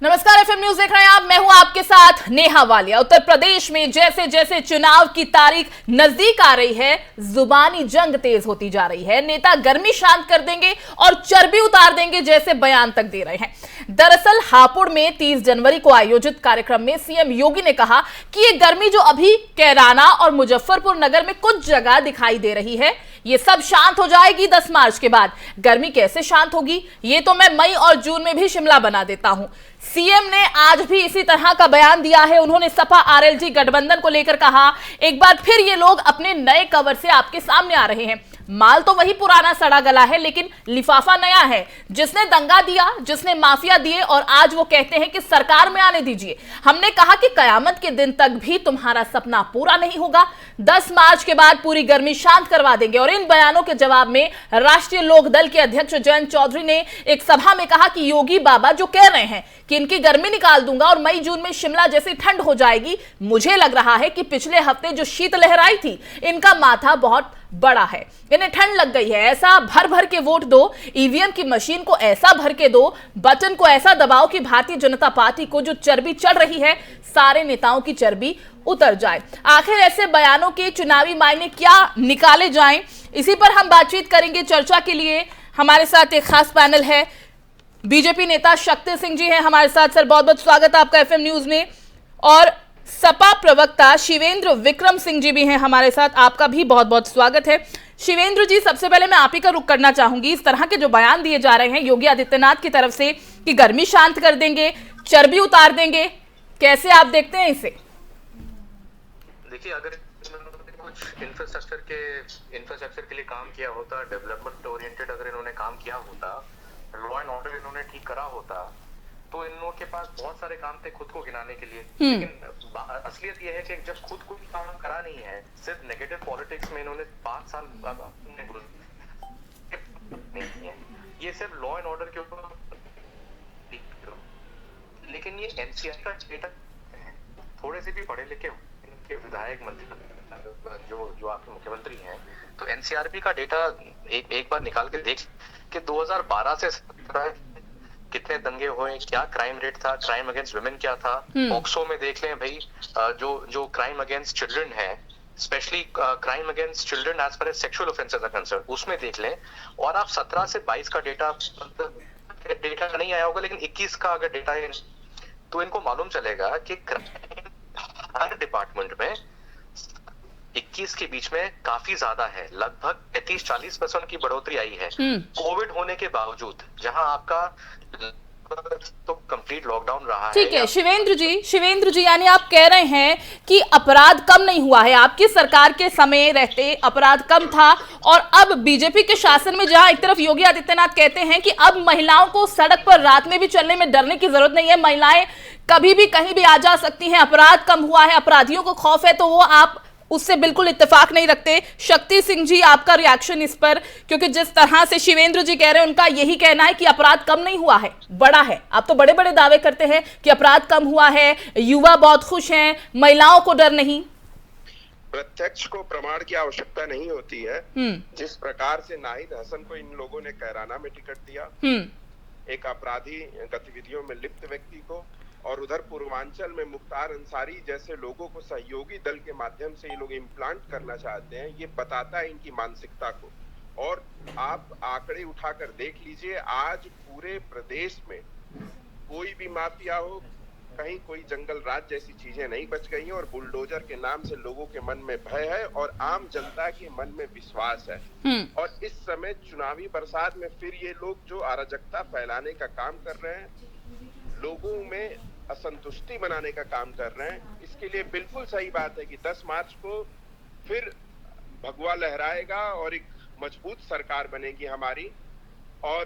नमस्कार, FM news देख रहे हैं आप। मैं हूं आपके साथ नेहा वालिया। उत्तर प्रदेश में जैसे जैसे चुनाव की तारीख नजदीक आ रही है, जुबानी जंग तेज होती जा रही है। नेता गर्मी शांत कर देंगे और चर्बी उतार देंगे जैसे बयान तक दे रहे हैं। दरअसल हापुड़ में 30 जनवरी को आयोजित कार्यक्रम में सीएम योगी ने कहा कि ये गर्मी जो अभी कैराना और मुजफ्फरपुर नगर में कुछ जगह दिखाई दे रही है, ये सब शांत हो जाएगी 10 मार्च के बाद। गर्मी कैसे शांत होगी, ये तो मैं मई और जून में भी शिमला बना देता हूं। सीएम ने आज भी इसी तरह का बयान दिया है। उन्होंने सपा आरएलडी गठबंधन को लेकर कहा, एक बार फिर ये लोग अपने नए कवर से आपके सामने आ रहे हैं। माल तो वही पुराना सड़ा गला है, लेकिन लिफाफा नया है। जिसने दंगा दिया, जिसने माफिया दिए, और आज वो कहते हैं कि सरकार में आने दीजिए। हमने कहा कि कयामत के दिन तक भी तुम्हारा सपना पूरा नहीं होगा। 10 मार्च के बाद पूरी गर्मी शांत करवा देंगे। और इन बयानों के जवाब में राष्ट्रीय लोक दल के अध्यक्ष जयंत चौधरी ने एक सभा में कहा कि योगी बाबा जो कह रहे हैं कि इनकी गर्मी निकाल दूंगा और मई जून में शिमला जैसी ठंड हो जाएगी, मुझे लग रहा है कि पिछले हफ्ते जो शीत लहराई थी, इनका माथा बहुत बड़ा है, इन्हें ठंड लग गई है। ऐसा भर भर के वोट दो, ईवीएम की मशीन को ऐसा भर के दो, बटन को ऐसा दबाओ कि भारतीय जनता पार्टी को जो चर्बी चढ़ रही है, सारे नेताओं की चर्बी उतर जाए। आखिर ऐसे बयानों के चुनावी मायने क्या निकाले जाएं, इसी पर हम बातचीत करेंगे। चर्चा के लिए हमारे साथ एक खास पैनल है। बीजेपी नेता शक्ति सिंह जी हैं हमारे साथ। सर, बहुत बहुत स्वागत है आपका एफएम न्यूज में। और सपा प्रवक्ता शिवेंद्र विक्रम सिंह जी भी हैं हमारे साथ, आपका भी बहुत बहुत स्वागत है। शिवेंद्र जी, सबसे पहले मैं आप ही का रुख करना चाहूंगी। इस तरह के जो बयान दिए जा रहे हैं योगी आदित्यनाथ की तरफ से कि गर्मी शांत कर देंगे, चर्बी उतार देंगे, कैसे आप देखते हैं इसे? देखिए, अगर कुछ इंफ्रास्ट्रक्चर के लिए काम किया होता, डेवलपमेंट ओरिएंटेड अगर इन्होंने काम किया होता, लॉ एंड ऑर्डर इन्होंने ठीक करा होता, तो इन लोगों के पास बहुत सारे काम थे खुद को गिनाने के लिए। लेकिन असलियत ये है कि जब खुद को काम करा नहीं है, सिर्फ नेगेटिव पॉलिटिक्स में इन्होंने 5 साल नहीं है, ये सिर्फ लॉ एंड ऑर्डर के ऊपर। लेकिन ये एनसीआर का डेटा, थोड़े से भी पढ़े लिखे इनके विधायक मंत्री जो आपके मुख्यमंत्री हैं, तो एनसीआरबी का डेटा एक बार निकाल के देख कि 2012 से कितने दंगे हुए, क्या क्राइम रेट था, क्राइम अगेंस्ट वुमेन क्या था। पॉक्सो में देख लें भाई, जो क्राइम अगेंस्ट चिल्ड्रन है, specially crime against children as per sexual offences are concern, उसमें देख लें। और आप 17 से 22 का डेटा नहीं आया होगा, लेकिन 21 का अगर डेटा है तो इनको मालूम चलेगा कि हर डिपार्टमेंट में 21 के बीच में काफी ज्यादा है। लगभग 35-40% की बढ़ोतरी आई है कोविड होने के बावजूद, जहां आपका तो कंप्लीट लॉकडाउन रहा है। ठीक है शिवेंद्र जी, यानी आप कह रहे हैं कि अपराध कम नहीं हुआ है। आपकी सरकार के समय रहते अपराध कम था, और अब बीजेपी के शासन में जहां एक तरफ योगी आदित्यनाथ कहते हैं कि अब महिलाओं को सड़क पर रात में भी चलने में डरने की जरूरत नहीं है, महिलाएं कभी भी कहीं भी आ जा सकती हैं, अपराध कम हुआ है, अपराधियों को खौफ है, तो वो आप उससे बिल्कुल इत्तेफाक नहीं रखते। शक्ति सिंह जी, आपका रिएक्शन इस पर? क्योंकि जिस तरह से शिवेंद्र जी कह रहे हैं, उनका यही कहना है कि अपराध कम नहीं हुआ है, बढ़ा है। आप तो बड़े बड़े दावे करते हैं कि अपराध कम हुआ है, युवा बहुत खुश हैं, महिलाओं को डर नहीं। प्रत्यक्ष को प्रमाण की आवश्यकता नहीं होती है। जिस प्रकार से नाहिद हसन को इन लोगों ने कैराना में टिकट दिया, एक अपराधी गतिविधियों में लिप्त व्यक्ति को, और उधर पूर्वांचल में मुख्तार अंसारी जैसे लोगों को सहयोगी दल के माध्यम से ये लोग इम्प्लांट करना चाहते हैं, ये बताता है इनकी मानसिकता को। और आप आंकड़े उठाकर देख लीजिए, आज पूरे प्रदेश में कोई भी माफिया हो, कहीं कोई जंगल राज जैसी चीजें नहीं बच गई हैं, और बुलडोजर के नाम से लोगों के मन में भय है और आम जनता के मन में विश्वास है। और इस समय चुनावी बरसात में फिर ये लोग जो अराजकता फैलाने का काम कर रहे हैं, लोगों में असंतुष्टि बनाने का काम कर रहे हैं, इसके लिए बिल्कुल सही बात है कि 10 मार्च को फिर भगवा लहराएगा और एक मजबूत सरकार बनेगी हमारी, और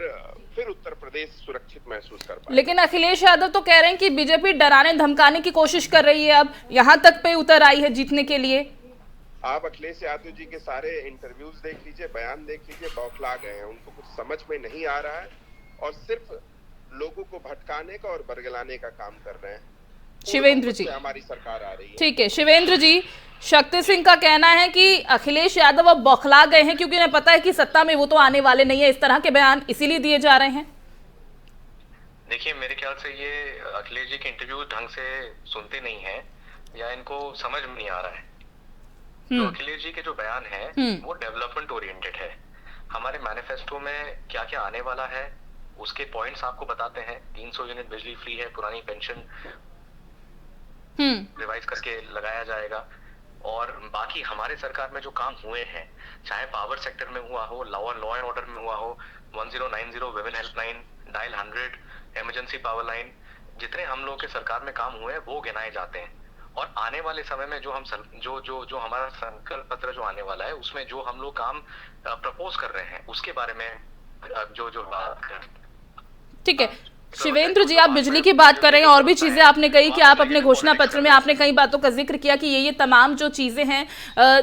फिर उत्तर प्रदेश सुरक्षित महसूस कर पाएगा। लेकिन अखिलेश यादव तो कह रहे हैं कि बीजेपी डराने धमकाने की कोशिश कर रही है, अब यहाँ तक पे उतर आई है जीतने के लिए। आप अखिलेश यादव जी के सारे इंटरव्यूज देख लीजिए, बयान देख लीजिए, बौखला गए हैं। उनको कुछ समझ में नहीं आ रहा है और सिर्फ लोगों को भटकाने का और बरगलाने का काम कर रहे हैं। शिवेंद्र जी, हमारी सरकार आ रही है। ठीक है शिवेंद्र जी, शक्ति सिंह का कहना है कि अखिलेश यादव अब बौखला गए हैं क्योंकि उन्हें पता है कि सत्ता में वो तो आने वाले नहीं है। इस तरह के बयान इसीलिए दिए जा रहे हैं। देखिए, मेरे ख्याल से ये अखिलेश जी के इंटरव्यू ढंग से सुनते नहीं है या इनको समझ में नहीं आ रहा है। जो अखिलेश जी के जो बयान है वो डेवलपमेंट ओरिएंटेड है। हमारे मैनिफेस्टो में क्या क्या आने वाला है उसके पॉइंट्स आपको बताते हैं। 300 यूनिट बिजली फ्री है, पुरानी पेंशन रिवाइज करके लगाया जाएगा, और बाकी हमारे सरकार में जो काम हुए हैं, चाहे पावर सेक्टर में हुआ हो, लॉ एंड ऑर्डर में हुआ हो, 1090 women helpline, dial 100, emergency power line, जितने हम लोग के सरकार में काम हुए हैं वो गिनाए जाते हैं। और आने वाले समय में जो हम जो हमारा संकल्प पत्र जो आने वाला है उसमें जो हम लोग काम प्रपोज कर रहे हैं उसके बारे में जो बात कर। ठीक है शिवेंद्र जी, आप बिजली की बात कर रहे हैं और भी चीजें आपने कही कि आप अपने घोषणा पत्र में आपने कई बातों का जिक्र किया कि ये तमाम जो चीजें हैं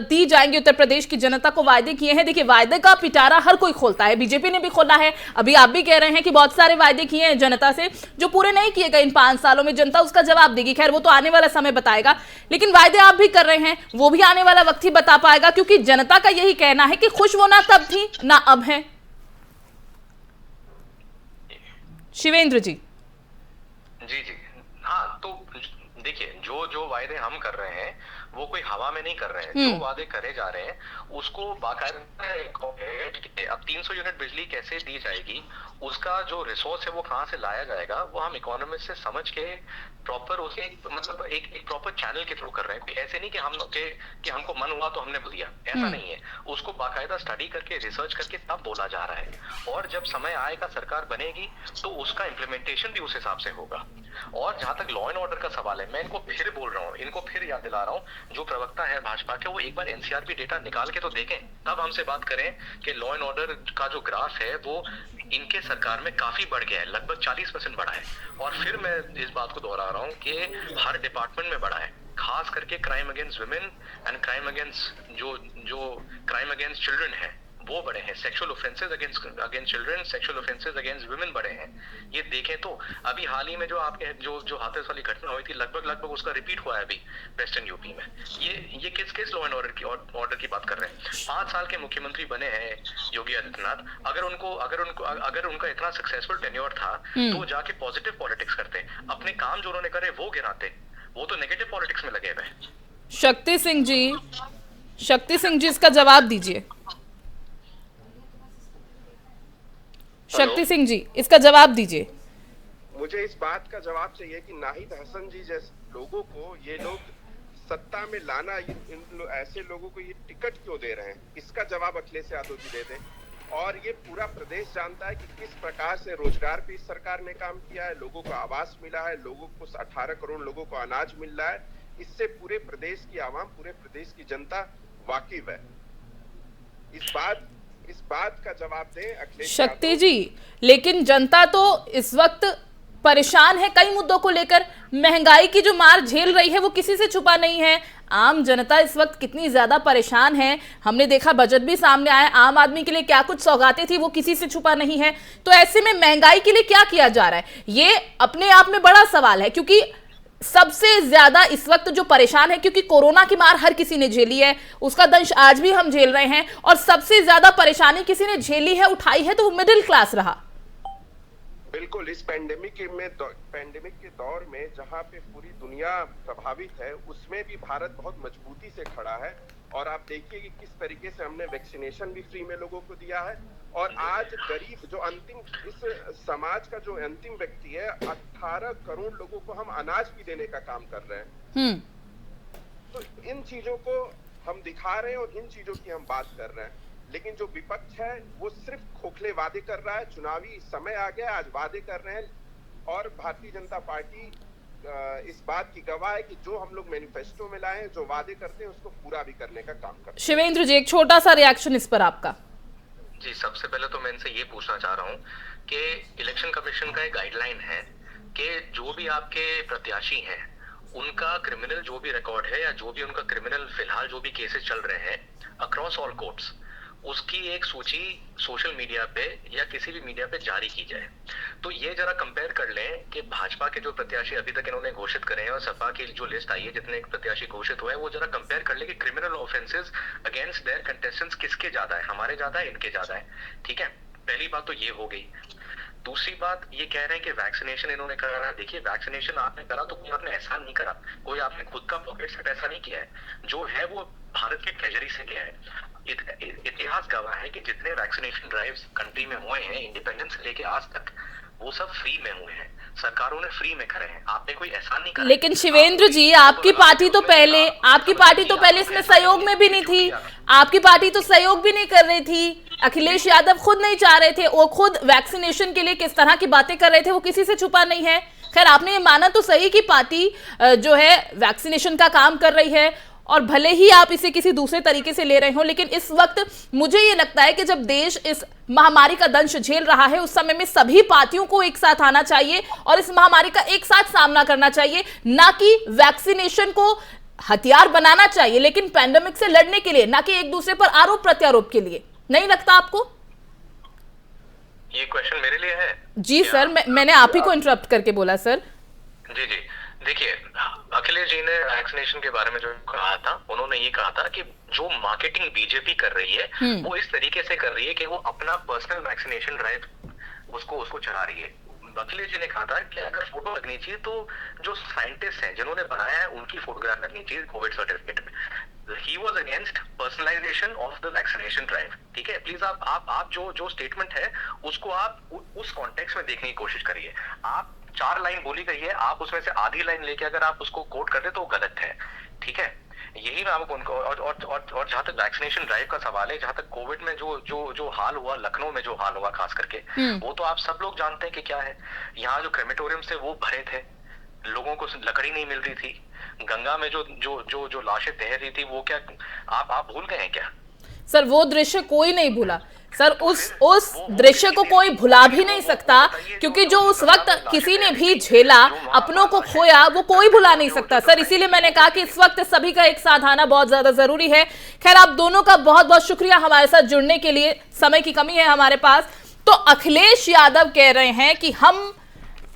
दी जाएंगी उत्तर प्रदेश की जनता को, वायदे किए हैं। देखिए, वायदे का पिटारा हर कोई खोलता है, बीजेपी ने भी खोला है, अभी आप भी कह रहे हैं कि बहुत सारे वायदे किए हैं जनता से जो पूरे नहीं किए गए इन 5 सालों में। जनता उसका जवाब देगी, खैर वो तो आने वाला समय बताएगा, लेकिन वायदे आप भी कर रहे हैं वो भी आने वाला वक्त ही बता पाएगा, क्योंकि जनता का यही कहना है कि खुश वो ना तब थी ना अब है। शिवेंद्र जी जी जी हाँ, तो देखिए, जो वायदे हम कर रहे हैं वो कोई हवा में नहीं कर रहे हैं। जो वादे करे जा रहे हैं उसको बाकायदा अब 300 यूनिट बिजली कैसे दी जाएगी, उसका जो रिसोर्स है वो कहाँ से लाया जाएगा, वो हम इकोनॉमिस्ट से समझ के प्रॉपर उसे एक प्रॉपर चैनल के थ्रू कर रहे हैं। ऐसे नहीं कि हमको मन हुआ तो हमने दिया, ऐसा नहीं है। उसको बाकायदा स्टडी करके रिसर्च करके तब बोला जा रहा है, और जब समय आएगा सरकार बनेगी तो उसका इम्प्लीमेंटेशन भी उस हिसाब से होगा। और जहां तक लॉ एंड ऑर्डर का सवाल है, मैं इनको फिर बोल रहा हूँ, इनको फिर याद दिला रहा हूँ, जो प्रवक्ता है भाजपा के वो एक बार एनसीआरपी डेटा निकाल के तो देखें, तब हमसे बात करें कि लॉ एंड ऑर्डर का जो ग्राफ है वो इनके सरकार में काफी बढ़ गया है, लगभग 40% बढ़ा है। और फिर मैं इस बात को दोहरा रहा हूँ कि हर डिपार्टमेंट में बढ़ा है, खास करके crime against women and crime against जो क्राइम अगेंस्ट चिल्ड्रन है वो बढ़े हैं। Sexual offences against children, sexual offences against women बढ़े हैं। ये देखें तो अभी हाल ही में जो आपके जो हाथरस वाली घटना हुई थी, लगभग उसका रिपीट हुआ है अभी वेस्टर्न यूपी में। ये किस लॉ एंड ऑर्डर की बात कर रहे हैं? 5 साल के मुख्यमंत्री बने हैं योगी आदित्यनाथ। अगर उनका इतना सक्सेसफुल टेन्योर था तो जाके पॉजिटिव पॉलिटिक्स करते, अपने काम जो उन्होंने करे वो गिनाते। वो तो नेगेटिव पॉलिटिक्स में लगे हुए। शक्ति सिंह जी इसका जवाब दीजिए। शक्ति सिंह जी इसका जवाब दीजिए। मुझे इस बात का जवाब चाहिए कि नाहिद हसन जी जैसे लोगों को ये लोग सत्ता में लाना, ऐसे लोगों को ये टिकट क्यों दे रहे हैं, इसका जवाब अखिलेश यादव जी दे दें। और ये पूरा प्रदेश जानता है कि किस प्रकार से रोजगार पे इस सरकार ने काम किया है, लोगों को आवास मिला है, लोगों को 18 करोड़ लोगों को अनाज मिल रहा है। इससे पूरे प्रदेश की आवाम, पूरे प्रदेश की जनता वाकिफ है। इस बात का जवाब दें अखिलेश शक्ति जी। लेकिन जनता तो इस वक्त परेशान है कई मुद्दों को लेकर। महंगाई की जो मार झेल रही है वो किसी से छुपा नहीं है। आम जनता इस वक्त कितनी ज्यादा परेशान है, हमने देखा, बजट भी सामने आया, आम आदमी के लिए क्या कुछ सौगातें थी वो किसी से छुपा नहीं है। तो ऐसे में महंगाई के लिए क्या किया जा रहा है, ये अपने आप में बड़ा सवाल है, क्योंकि सबसे ज्यादा इस वक्त जो परेशान है, क्योंकि कोरोना की मार हर किसी ने झेली है, उसका दंश आज भी हम झेल रहे हैं, और सबसे ज्यादा परेशानी किसी ने झेली है, उठाई है, तो वो मिडिल क्लास रहा। बिल्कुल, इस पैंडेमिक के दौर में जहां पे पूरी दुनिया प्रभावित है, उसमें भी भारत बहुत मजबूती से खड़ा है। और आप देखिए कि किस तरीके से हमने वैक्सीनेशन भी फ्री में लोगों को दिया है। और आज गरीब जो अंतिम, इस समाज का जो अंतिम व्यक्ति है, 18 करोड़ लोगों को हम अनाज भी देने का काम कर रहे हैं। तो इन चीजों को हम दिखा रहे हैं और इन चीजों की हम बात कर रहे हैं। लेकिन जो विपक्ष है वो सिर्फ खोखले वादे कर रहा है। चुनावी समय आ गया, आज वादे कर रहे हैं। और भारतीय जनता पार्टी इस बात की गवाह है कि जो हम लोग मैनिफेस्टो में लाए हैं, जो वादे करते हैं, उसको पूरा भी करने का काम करते हैं। शिवेंद्र जी, एक छोटा सा रिएक्शन इस पर आपका। जी, सबसे पहले तो मैं इनसे ये पूछना चाह रहा हूँ कि इलेक्शन कमीशन का एक गाइडलाइन है कि जो भी आपके प्रत्याशी हैं उनका क्रिमिनल जो भी रिकॉर्ड है या जो भी उनका क्रिमिनल फिलहाल जो भी केसेस चल रहे हैं अक्रॉस ऑल कोर्ट्स, उसकी एक सूची सोशल मीडिया पे या किसी भी मीडिया पे जारी की जाए। तो ये जरा कंपेयर कर लें कि भाजपा के जो प्रत्याशी अभी तक इन्होंने घोषित करे हैं और सपा की जो लिस्ट आई है जितने प्रत्याशी घोषित हुए हैं, वो जरा कंपेयर कर लें कि criminal offences against their contestants किसके ज्यादा है, हमारे ज्यादा है, इनके ज्यादा है। ठीक है, पहली बात तो ये हो गई। दूसरी बात ये कह रहे हैं कि वैक्सीनेशन इन्होंने करा। देखिए, वैक्सीनेशन आपने करा तो कोई आपने एहसान नहीं करा, कोई आपने खुद का पॉकेट से पैसा नहीं किया है, जो है वो भारत के ट्रेजरी से किया है। इतिहास गवाह है कि जितने वैक्सीनेशन ड्राइव्स कंट्री में हुए हैं इंडिपेंडेंस से लेके आज तक, वो सब फ्री में हुए हैं, सरकारों ने फ्री में करे हैं, आपने कोई एहसान नहीं करा। लेकिन शिवेंद्र जी, आपकी पार्टी तो पहले इसमें सहयोग में भी नहीं थी, आपकी पार्टी तो सहयोग भी नहीं कर रही थी। अखिलेश यादव खुद नहीं चाह रहे थे, वो खुद वैक्सीनेशन के लिए किस तरह की बातें कर रहे थे वो किसी से छुपा नहीं है। खैर, आपने ये माना तो सही कि पार्टी जो है वैक्सीनेशन का काम कर रही है, और भले ही आप इसे किसी दूसरे तरीके से ले रहे हो, लेकिन इस वक्त मुझे ये लगता है कि जब देश इस महामारी का दंश झेल रहा है, उस समय में सभी पार्टियों को एक साथ आना चाहिए और इस महामारी का एक साथ सामना करना चाहिए, ना कि वैक्सीनेशन को हथियार बनाना चाहिए, लेकिन पैंडेमिक से लड़ने के लिए, ना कि एक दूसरे पर आरोप प्रत्यारोप के लिए। नहीं लगता आपको? ये क्वेश्चन मेरे लिए है? जी सर, मैंने आप ही को इंटरप्ट करके बोला सर। जी जी, देखिए, अखिलेश जी ने वैक्सीनेशन के बारे में जो कहा था, उन्होंने ये कहा था कि जो मार्केटिंग बीजेपी कर रही है वो इस तरीके से कर रही है कि वो अपना पर्सनल वैक्सीनेशन ड्राइव उसको चला रही है। अखिलेश जी ने कहा था कि अगर फोटो लगनी चाहिए तो जो साइंटिस्ट हैं जिन्होंने बनाया है उनकी फोटोग्राफ लगनी चाहिए कोविड सर्टिफिकेट में। He was against personalization of the vaccination drive। ठीक है, प्लीज आप जो स्टेटमेंट है उसको आप उस कॉन्टेक्स्ट में देखने की कोशिश करिए। आप 4 लाइन बोली गई है, आप उसमें से आधी लाइन लेके अगर आप उसको कोट कर दे तो वो गलत है। ठीक है, यही मैं आपको उनको और जहां तक वैक्सीनेशन ड्राइव का सवाल है, जहां तक कोविड में जो हाल हुआ, लखनऊ में जो हाल हुआ खास करके, वो तो आप सब लोग जानते हैं कि क्या है। यहाँ जो क्रेमेटोरियम से वो भरे थे, लोगों को लकड़ी नहीं मिल रही थी, गंगा में जो लाशें तैर रही थी, वो क्या आप भूल गए हैं क्या? सर, वो दृश्य कोई नहीं भूला सर, उस दृश्य को कोई भुला भी नहीं सकता, क्योंकि जो उस वक्त किसी ने भी झेला, अपनों को खोया, वो कोई भुला नहीं सकता सर। इसीलिए मैंने कहा कि इस वक्त सभी का एक साथ आना बहुत ज्यादा जरूरी है। खैर, आप दोनों का बहुत बहुत शुक्रिया हमारे साथ जुड़ने के लिए, समय की कमी है हमारे पास। तो अखिलेश यादव कह रहे हैं कि हम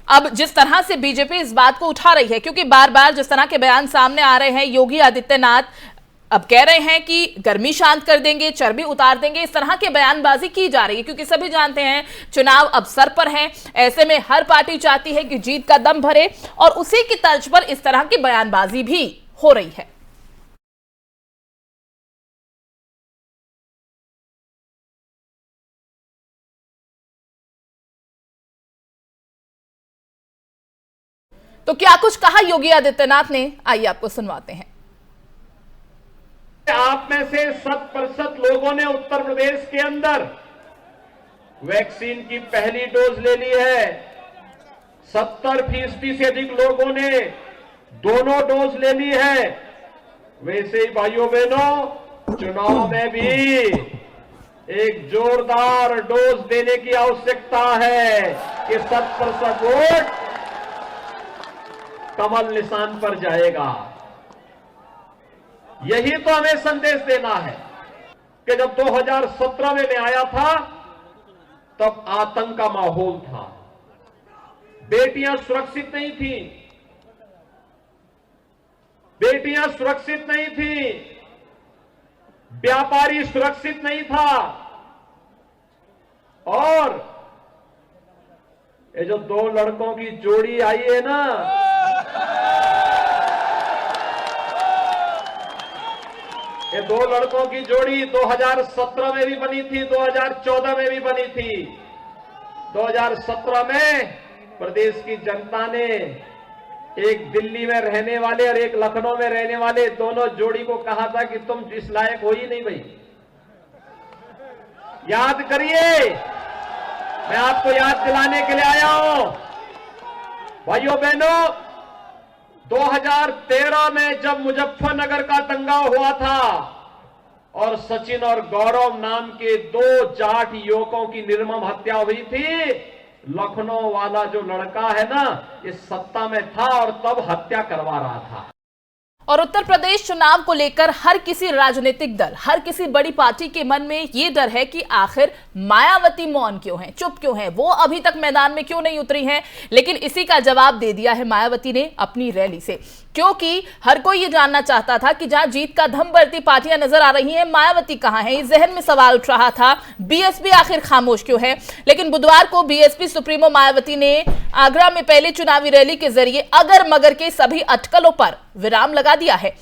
अब जिस तरह से बीजेपी इस बात को उठा रही है, क्योंकि बार बार जिस तरह के बयान सामने आ रहे हैं, योगी आदित्यनाथ अब कह रहे हैं कि गर्मी शांत कर देंगे, चर्बी उतार देंगे, इस तरह की बयानबाजी की जा रही है, क्योंकि सभी जानते हैं चुनाव अब सर पर हैं। ऐसे में हर पार्टी चाहती है कि जीत का दम भरे, और उसी की तर्ज पर इस तरह की बयानबाजी भी हो रही है। तो क्या कुछ कहा योगी आदित्यनाथ ने, आइए आपको सुनवाते हैं। आप में से 100% लोगों ने उत्तर प्रदेश के अंदर वैक्सीन की पहली डोज ले ली है। 70% से अधिक लोगों ने दोनों डोज ले ली है। वैसे ही भाइयों बहनों, चुनाव में भी एक जोरदार डोज देने की आवश्यकता है कि 100% वोट कमल निशान पर जाएगा। यही तो हमें संदेश देना है कि जब 2017 में मैं आया था तब आतंक का माहौल था, बेटियां सुरक्षित नहीं थी, बेटियां सुरक्षित नहीं थी, व्यापारी सुरक्षित नहीं था, और ये जो 2 लड़कों की जोड़ी आई है ना, ये 2 लड़कों की जोड़ी 2017 में भी बनी थी, 2014 में भी बनी थी। 2017 में प्रदेश की जनता ने एक दिल्ली में रहने वाले और एक लखनऊ में रहने वाले दोनों जोड़ी को कहा था कि तुम इस लायक हो ही नहीं भाई। याद करिए, मैं आपको याद दिलाने के लिए आया हूं। भाइयों बहनों, 2013 में जब मुजफ्फरनगर का दंगा हुआ था और सचिन और गौरव नाम के 2 जाट युवकों की निर्मम हत्या हुई थी, लखनऊ वाला जो लड़का है ना, इस सत्ता में था और तब हत्या करवा रहा था। और उत्तर प्रदेश चुनाव को लेकर हर किसी राजनीतिक दल, हर किसी बड़ी पार्टी के मन में ये डर है कि आखिर मायावती मौन क्यों है, चुप क्यों है, वो अभी तक मैदान में क्यों नहीं उतरी हैं। लेकिन इसी का जवाब दे दिया है मायावती ने अपनी रैली से। क्योंकि हर कोई ये जानना चाहता था कि जहां जीत का धम बढ़ती पार्टियां नजर आ रही हैं, मायावती कहां है। इस जहन में सवाल उठ रहा था, बीएसपी आखिर खामोश क्यों है। लेकिन बुधवार को बीएसपी सुप्रीमो मायावती ने आगरा में पहले चुनावी रैली के जरिए अगर मगर के सभी अटकलों पर विराम लगा दिया है।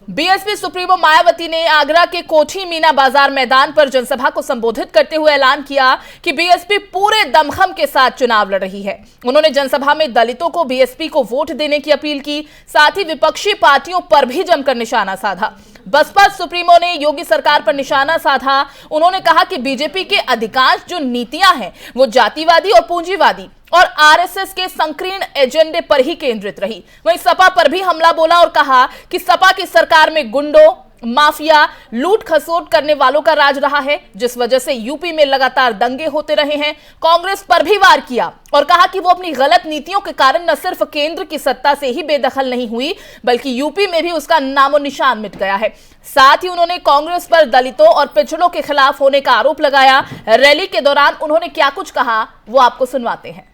बीएसपी सुप्रीमो मायावती ने आगरा के कोठी मीना बाजार मैदान पर जनसभा को संबोधित करते हुए ऐलान किया कि बीएसपी पूरे दमखम के साथ चुनाव लड़ रही है। उन्होंने जनसभा में दलितों को बीएसपी को वोट देने की अपील की, साथ ही विपक्षी पार्टियों पर भी जमकर निशाना साधा। बसपा सुप्रीमो ने योगी सरकार पर निशाना साधा। उन्होंने कहा कि बीजेपी के अधिकांश जो नीतियां हैं वो जातिवादी और पूंजीवादी और आरएसएस के संकीर्ण एजेंडे पर ही केंद्रित रही। वहीं सपा पर भी हमला बोला और कहा कि सपा की सरकार में गुंडों, माफिया, लूट खसोट करने वालों का राज रहा है, जिस वजह से यूपी में लगातार दंगे होते रहे हैं। कांग्रेस पर भी वार किया और कहा कि वो अपनी गलत नीतियों के कारण न सिर्फ केंद्र की सत्ता से ही बेदखल नहीं हुई, बल्कि यूपी में भी उसका नामो निशान मिट गया है। साथ ही उन्होंने कांग्रेस पर दलितों और पिछड़ों के खिलाफ होने का आरोप लगाया। रैली के दौरान उन्होंने क्या कुछ कहा वो आपको सुनवाते हैं।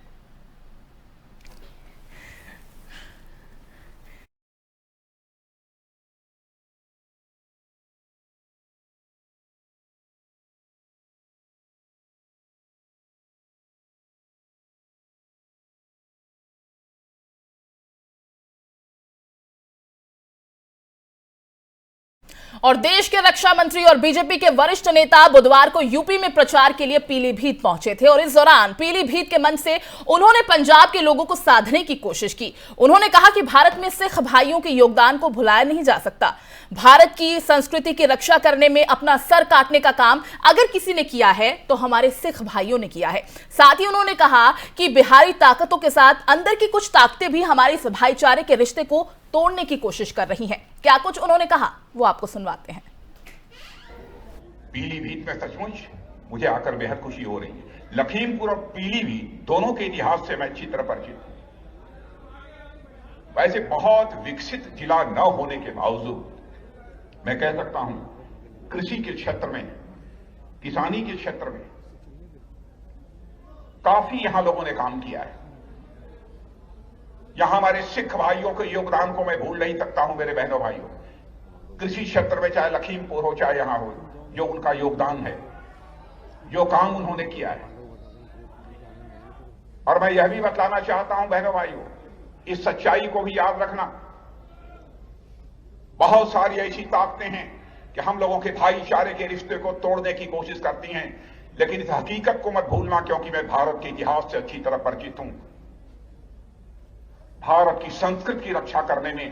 और देश के रक्षा मंत्री और बीजेपी के वरिष्ठ नेता बुधवार को यूपी में प्रचार के लिए पीलीभीत पहुंचे थे और इस दौरान पीलीभीत के मंच से उन्होंने पंजाब के लोगों को साधने की कोशिश की। उन्होंने कहा कि भारत में सिख भाइयों के योगदान को भुलाया नहीं जा सकता। भारत की संस्कृति की रक्षा करने में अपना सर काटने का काम अगर किसी ने किया है तो हमारे सिख भाइयों ने किया है। साथ ही उन्होंने कहा कि बिहारी ताकतों के साथ अंदर की कुछ ताकतें भी हमारे इस भाईचारे के रिश्ते को तोड़ने की कोशिश कर रही हैं। क्या कुछ उन्होंने कहा वो आपको सुनवाते हैं। पीलीभीत में सचमुच मुझे आकर बेहद खुशी हो रही है। लखीमपुर और पीलीभीत दोनों के इतिहास से मैं अच्छी तरह परिचित हूं। वैसे बहुत विकसित जिला न होने के बावजूद मैं कह सकता हूं कृषि के क्षेत्र में, किसानी के क्षेत्र में काफी यहां लोगों ने काम किया है। यहां हमारे सिख भाइयों के योगदान को मैं भूल नहीं सकता हूं। मेरे बहनों भाइयों, कृषि क्षेत्र में चाहे लखीमपुर हो चाहे यहां हो, जो उनका योगदान है, जो काम उन्होंने किया है। और मैं यह भी बतलाना चाहता हूं बहनों भाइयों, इस सच्चाई को भी याद रखना, बहुत सारी ऐसी ताकतें हैं कि हम लोगों के भाईचारे के रिश्ते को तोड़ने की कोशिश करती हैं, लेकिन इस हकीकत को मत भूलना, क्योंकि मैं भारत के इतिहास से अच्छी तरह परिचित हूं। भारत की संस्कृति की रक्षा करने में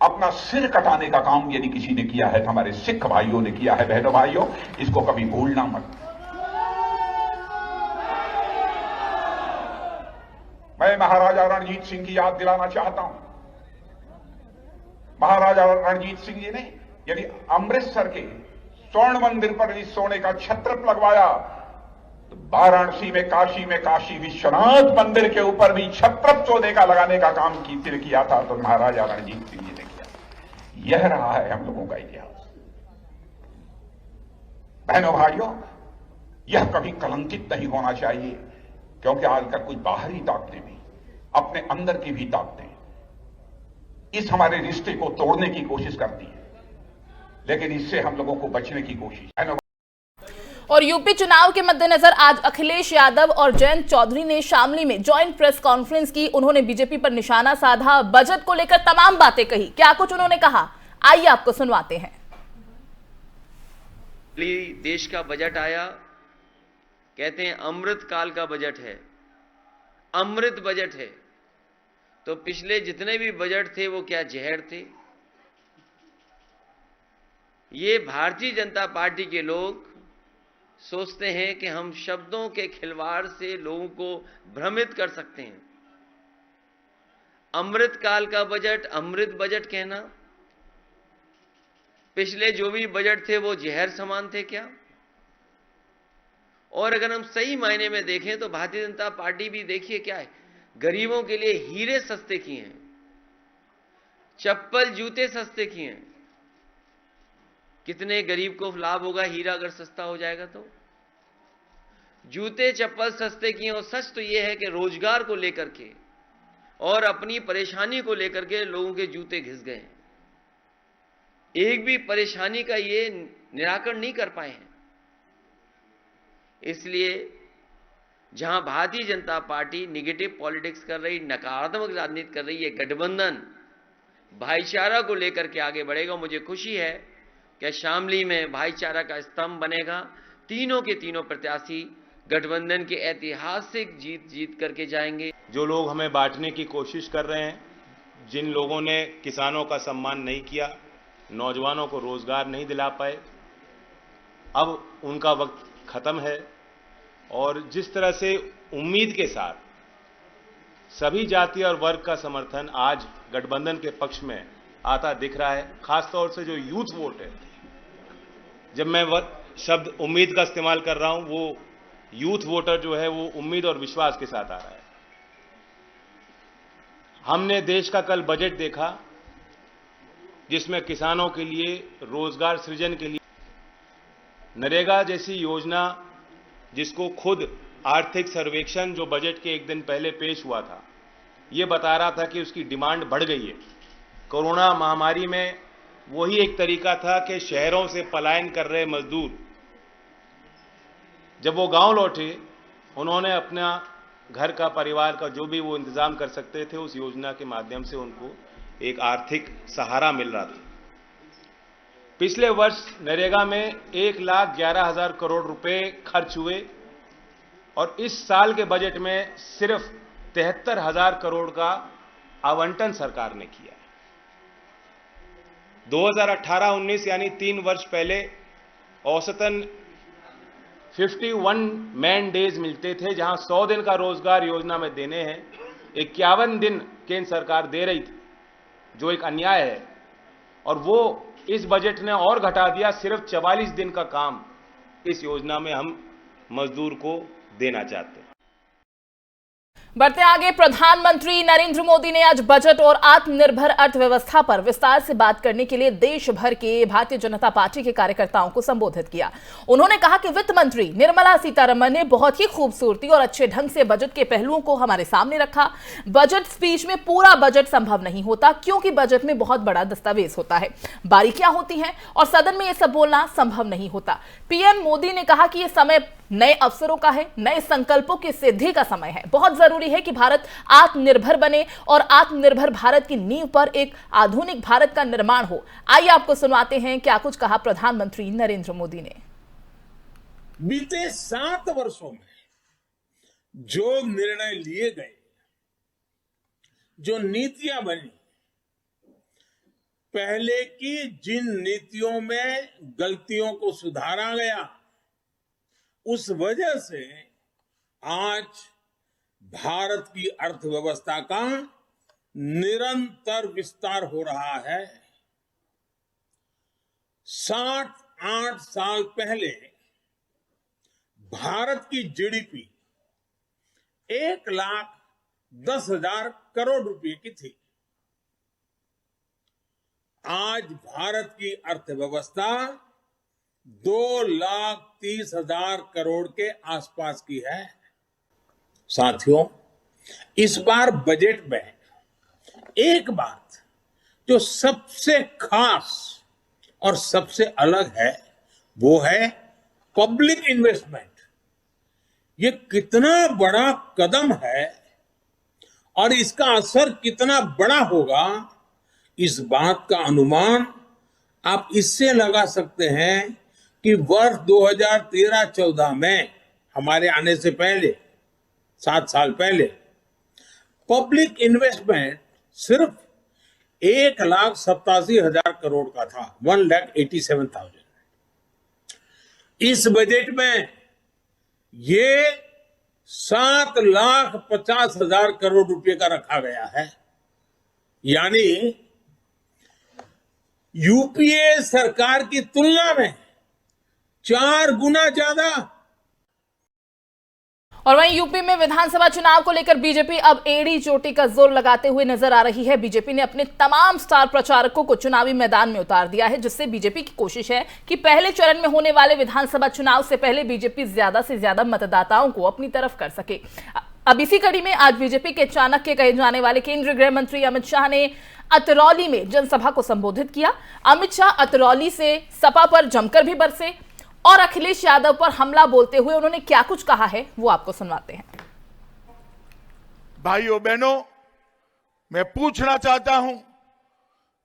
अपना सिर कटाने का काम यदि किसी ने किया है तो हमारे सिख भाइयों ने किया है। बहनों भाइयों, इसको कभी भूलना मत। मैं महाराजा रणजीत सिंह की याद दिलाना चाहता हूं। महाराजा रणजीत सिंह जी ने यदि अमृतसर के स्वर्ण मंदिर पर इस सोने का छत्र लगवाया, तो वाराणसी में काशी विश्वनाथ मंदिर के ऊपर भी छत्र सोने का लगाने का काम किया था तो महाराजा रणजीत सिंह जी ने किया। यह रहा है हम लोगों का इतिहास। बहनों भाइयों, यह कभी कलंकित नहीं होना चाहिए, क्योंकि आजकल कुछ बाहरी ताकतें भी, अपने अंदर की भी ताकतें इस हमारे रिश्ते को तोड़ने की कोशिश करती है, लेकिन इससे हम लोगों को बचने की कोशिश। और यूपी चुनाव के मद्देनजर आज अखिलेश यादव और जयंत चौधरी ने शामली में जॉइंट प्रेस कॉन्फ्रेंस की। उन्होंने बीजेपी पर निशाना साधा, बजट को लेकर तमाम बातें कही। क्या कुछ उन्होंने कहा, आइए आपको सुनवाते हैं। देश का बजट आया, कहते हैं अमृत काल का बजट है, अमृत बजट है। तो पिछले जितने भी बजट थे वो क्या जहर थे? ये भारतीय जनता पार्टी के लोग सोचते हैं कि हम शब्दों के खिलवाड़ से लोगों को भ्रमित कर सकते हैं। अमृत काल का बजट, अमृत बजट कहना, पिछले जो भी बजट थे वो जहर समान थे क्या? और अगर हम सही मायने में देखें तो भारतीय जनता पार्टी भी देखिए क्या है, गरीबों के लिए हीरे सस्ते किए हैं, चप्पल जूते सस्ते किए हैं। कितने गरीब को लाभ होगा हीरा अगर सस्ता हो जाएगा तो? जूते चप्पल सस्ते किए। और सच तो यह है कि रोजगार को लेकर के और अपनी परेशानी को लेकर के लोगों के जूते घिस गए हैं। एक भी परेशानी का ये निराकरण नहीं कर पाए हैं। इसलिए जहां Bharatiya Janata party negative politics कर रही, नकारात्मक राजनीति कर रही है, गठबंधन भाईचारा को लेकर के आगे बढ़ेगा। मुझे खुशी है कि शामली में भाईचारा का स्तंभ बनेगा। तीनों के तीनों प्रत्याशी गठबंधन की ऐतिहासिक जीत करके जाएंगे। जो लोग हमें बांटने की कोशिश कर रहे हैं, जिन लोगों ने किसानों का सम्मान नहीं किया, नौजवानों को रोजगार नहीं दिला पाए, अब उनका वक्त खत्म है। और जिस तरह से उम्मीद के साथ सभी जाति और वर्ग का समर्थन आज गठबंधन के पक्ष में आता दिख रहा है, खासतौर से जो यूथ वोट है, जब मैं शब्द उम्मीद का इस्तेमाल कर रहा हूं, वो यूथ वोटर जो है वो उम्मीद और विश्वास के साथ आ रहा है। हमने देश का कल बजट देखा जिसमें किसानों के लिए, रोजगार सृजन के लिए नरेगा जैसी योजना, जिसको खुद आर्थिक सर्वेक्षण जो बजट के एक दिन पहले पेश हुआ था, ये बता रहा था कि उसकी डिमांड बढ़ गई है। कोरोना महामारी में वही एक तरीका था कि शहरों से पलायन कर रहे मजदूर जब वो गांव लौटे, उन्होंने अपना घर का, परिवार का जो भी वो इंतजाम कर सकते थे, उस योजना के माध्यम से उनको एक आर्थिक सहारा मिल रहा था। पिछले वर्ष नरेगा में 1,11,000 करोड़ रुपए खर्च हुए और इस साल के बजट में सिर्फ 73,000 करोड़ का आवंटन सरकार ने किया है। 2018-19 यानी 3 वर्ष पहले औसतन 51 मैन डेज मिलते थे, जहां 100 दिन का रोजगार योजना में देने हैं, 51 दिन केंद्र सरकार दे रही थी, जो एक अन्याय है। और वो इस बजट ने और घटा दिया, सिर्फ 44 दिन का काम इस योजना में हम मजदूर को देना चाहते हैं। बढ़ते आगे, प्रधानमंत्री नरेंद्र मोदी ने आज बजट और आत्मनिर्भर अर्थव्यवस्था पर विस्तार से बात करने के लिए देश भर के भारतीय जनता पार्टी के कार्यकर्ताओं को संबोधित किया। उन्होंने कहा कि वित्त मंत्री निर्मला सीतारमण ने बहुत ही खूबसूरती और अच्छे ढंग से बजट के पहलुओं को हमारे सामने रखा। बजट स्पीच में पूरा बजट संभव नहीं होता, क्योंकि बजट में बहुत बड़ा दस्तावेज होता है, बारीकियां होती हैं और सदन में यह सब बोलना संभव नहीं होता। पीएम मोदी ने कहा कि यह समय नए अवसरों का है, नए संकल्पों की सिद्धि का समय है। बहुत जरूरी है कि भारत आत्मनिर्भर बने और आत्मनिर्भर भारत की नींव पर एक आधुनिक भारत का निर्माण हो। आइए आपको सुनवाते हैं क्या कुछ कहा प्रधानमंत्री नरेंद्र मोदी ने। बीते 7 वर्षों में जो निर्णय लिए गए, जो नीतियां बनी, पहले की जिन नीतियों में गलतियों को सुधारा गया, उस वजह से आज भारत की अर्थव्यवस्था का निरंतर विस्तार हो रहा है। 7-8 साल पहले भारत की जीडीपी 1,10,000 करोड़ रुपए की थी। आज भारत की अर्थव्यवस्था 2,30,000 करोड़ के आसपास की है। साथियों, इस बार बजट में एक बात जो सबसे खास और सबसे अलग है, वो है पब्लिक इन्वेस्टमेंट। ये कितना बड़ा कदम है और इसका असर कितना बड़ा होगा, इस बात का अनुमान आप इससे लगा सकते हैं कि वर्ष 2013-14 में, हमारे आने से पहले 7 साल पहले, पब्लिक इन्वेस्टमेंट सिर्फ 1,87,000 करोड़ का था, 1,87,000। इस बजट में ये 7,50,000 करोड़ रुपए का रखा गया है, यानी यूपीए सरकार की तुलना में 4 गुना ज्यादा। और वहीं यूपी में विधानसभा चुनाव को लेकर बीजेपी अब एड़ी चोटी का जोर लगाते हुए नजर आ रही है। बीजेपी ने अपने तमाम स्टार प्रचारकों को चुनावी मैदान में उतार दिया है, जिससे बीजेपी की कोशिश है कि पहले चरण में होने वाले विधानसभा चुनाव से पहले बीजेपी ज्यादा से ज्यादा मतदाताओं को अपनी तरफ कर सके। अब इसी कड़ी में आज बीजेपी के चाणक्य कहे जाने वाले केंद्रीय गृह मंत्री अमित शाह ने अतरौली में जनसभा को संबोधित किया। अमित शाह अतरौली से सपा पर जमकर भी बरसे और अखिलेश यादव पर हमला बोलते हुए उन्होंने क्या कुछ कहा है वो आपको सुनवाते हैं। भाइयों बहनों, मैं पूछना चाहता हूं,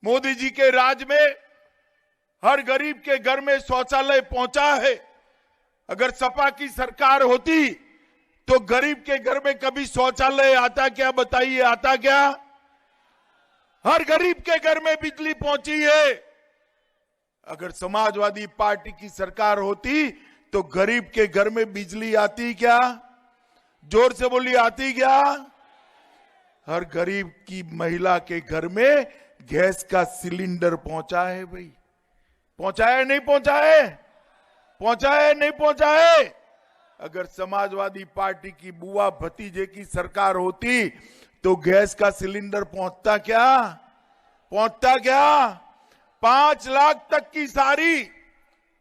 मोदी जी के राज में हर गरीब के घर में शौचालय पहुंचा है। अगर सपा की सरकार होती तो गरीब के घर में कभी शौचालय आता क्या? बताइए, आता क्या? हर गरीब के घर में बिजली पहुंची है। अगर समाजवादी पार्टी की सरकार होती तो गरीब के घर में बिजली आती क्या? जोर से बोलिए, आती क्या? हर गरीब की महिला के घर में गैस का सिलेंडर पहुंचा है। भाई पहुंचा है नहीं पहुंचा है? पहुंचा है नहीं पहुंचा है? अगर समाजवादी पार्टी की बुआ भतीजे की सरकार होती तो गैस का सिलेंडर पहुंचता क्या? पहुंचता क्या? 5 लाख तक की सारी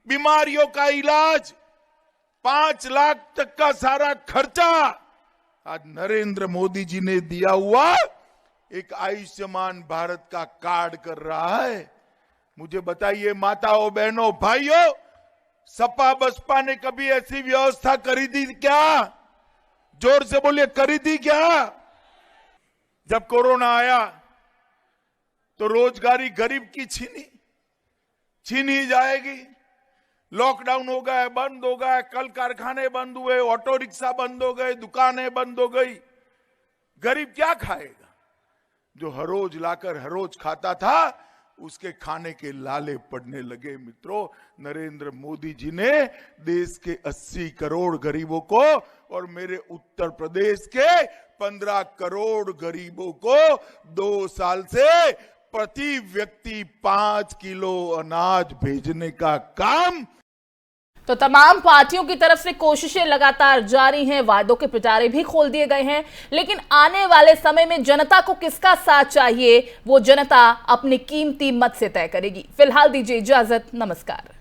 बीमारियों का इलाज, 5 लाख तक का सारा खर्चा आज नरेंद्र मोदी जी ने दिया हुआ एक आयुष्मान भारत का कार्ड कर रहा है। मुझे बताइए माताओं, बहनों, भाइयों, सपा बसपा ने कभी ऐसी व्यवस्था करी थी क्या? जोर से बोलिए, करी थी क्या? जब कोरोना आया तो रोजगारी गरीब की छीन ही जाएगी। लॉकडाउन हो गया, बंद हो गया, कल कारखाने बंद हुए, ऑटो रिक्शा बंद हो गए, दुकानें बंद हो गई। गरीब क्या खाएगा? जो हर रोज लाकर हर रोज खाता था उसके खाने के लाले पड़ने लगे। मित्रों, नरेंद्र मोदी जी ने देश के 80 करोड़ गरीबों को और मेरे उत्तर प्रदेश के 15 करोड़ गरीबों को 2 साल से प्रति व्यक्ति 5 किलो अनाज भेजने का काम। तो तमाम पार्टियों की तरफ से कोशिशें लगातार जारी हैं, वादों के पिटारे भी खोल दिए गए हैं, लेकिन आने वाले समय में जनता को किसका साथ चाहिए वो जनता अपनी कीमती मत से तय करेगी। फिलहाल दीजिए इजाजत, नमस्कार।